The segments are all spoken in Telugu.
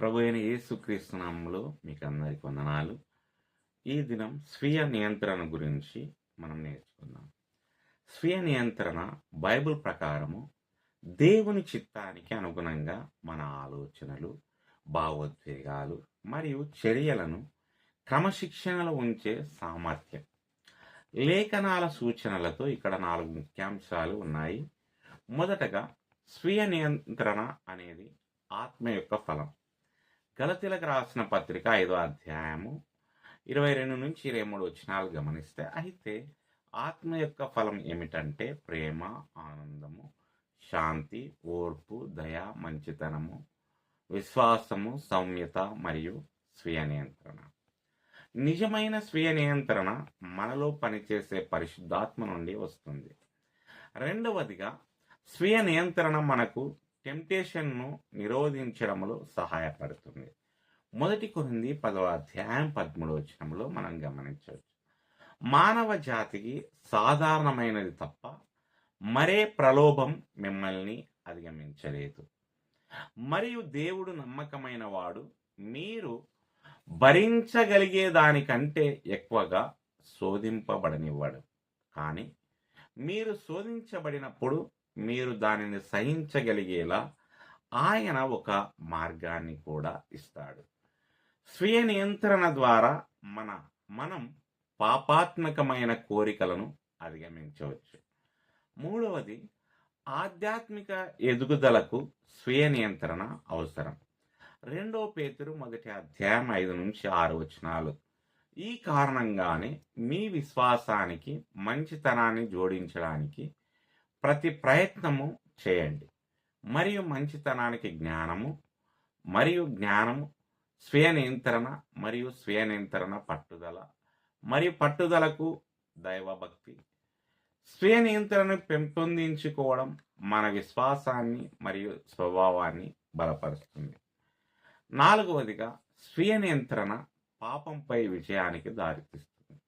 ప్రభు అయిన యేసుక్రీస్తు నామములో మీకు అందరికి వందనాలు. ఈ దినం స్వీయ నియంత్రణ గురించి మనం నేర్చుకుందాం. స్వీయ నియంత్రణ బైబిల్ ప్రకారము దేవుని చిత్తానికి అనుగుణంగా మన ఆలోచనలు, భావోద్వేగాలు మరియు చర్యలను క్రమశిక్షణలో ఉంచే సామర్థ్యం. లేఖనాల సూచనలతో ఇక్కడ 4 ముఖ్యాంశాలు ఉన్నాయి. మొదటగా, స్వీయ నియంత్రణ అనేది ఆత్మ యొక్క ఫలం. గలతీలకు రాసిన పత్రిక 5వ అధ్యాయము 22 నుంచి 23 వచనాలు గమనిస్తే, అయితే ఆత్మ యొక్క ఫలం ఏమిటంటే ప్రేమ, ఆనందము, శాంతి, ఓర్పు, దయ, మంచితనము, విశ్వాసము, సౌమ్యత మరియు స్వీయ నియంత్రణ. నిజమైన స్వీయ నియంత్రణ మనలో పనిచేసే పరిశుద్ధాత్మ నుండి వస్తుంది. రెండవదిగా, స్వీయ నియంత్రణ మనకు టెంప్టేషన్ను నిరోధించడంలో సహాయపడుతుంది. 1 కొరింథీ 10వ అధ్యాయం 13వ వచనంలో మనం గమనించవచ్చు, మానవ జాతికి సాధారణమైనది తప్ప మరే ప్రలోభం మిమ్మల్ని అధిగమించలేదు. మరియు దేవుడు నమ్మకమైన వాడు, మీరు భరించగలిగే దానికంటే ఎక్కువగా శోధింపబడనివ్వడు. కానీ మీరు శోధించబడినప్పుడు మీరు దానిని సహించగలిగేలా ఆయన ఒక మార్గాన్ని కూడా ఇస్తాడు. స్వీయ నియంత్రణ ద్వారా మనం పాపాత్మకమైన కోరికలను అధిగమించవచ్చు. మూడవది, ఆధ్యాత్మిక ఎదుగుదలకు స్వీయ నియంత్రణ అవసరం. 2 పేతురు 1వ అధ్యాయం 5 నుంచి 6 వచనాలు, ఈ కారణంగానే మీ విశ్వాసానికి మంచితనాన్ని జోడించడానికి ప్రతి ప్రయత్నము చేయండి. మరియు మంచితనానికి జ్ఞానము, మరియు జ్ఞానము స్వీయ నియంత్రణ, మరియు స్వీయ నియంత్రణ పట్టుదల, మరియు పట్టుదలకు దైవభక్తి. స్వీయ నియంత్రణను పెంపొందించుకోవడం మన విశ్వాసాన్ని మరియు స్వభావాన్ని బలపరుస్తుంది. 4వదిగా, స్వీయ నియంత్రణ పాపంపై విజయానికి దారితీస్తుంది.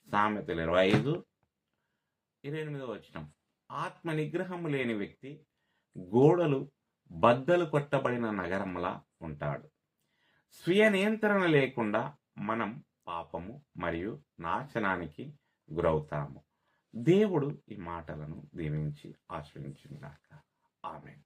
సామెతలు 25:28 వచనం, ఆత్మ నిగ్రహము లేని వ్యక్తి గోడలు బద్దలు కొట్టబడిన నగరంలా ఉంటాడు. స్వీయ నియంత్రణ లేకుండా మనం పాపము మరియు నాశనానికి గురవుతాము. దేవుడు ఈ మాటలను దీవించి ఆశీర్వదించుగాక. ఆమేన్.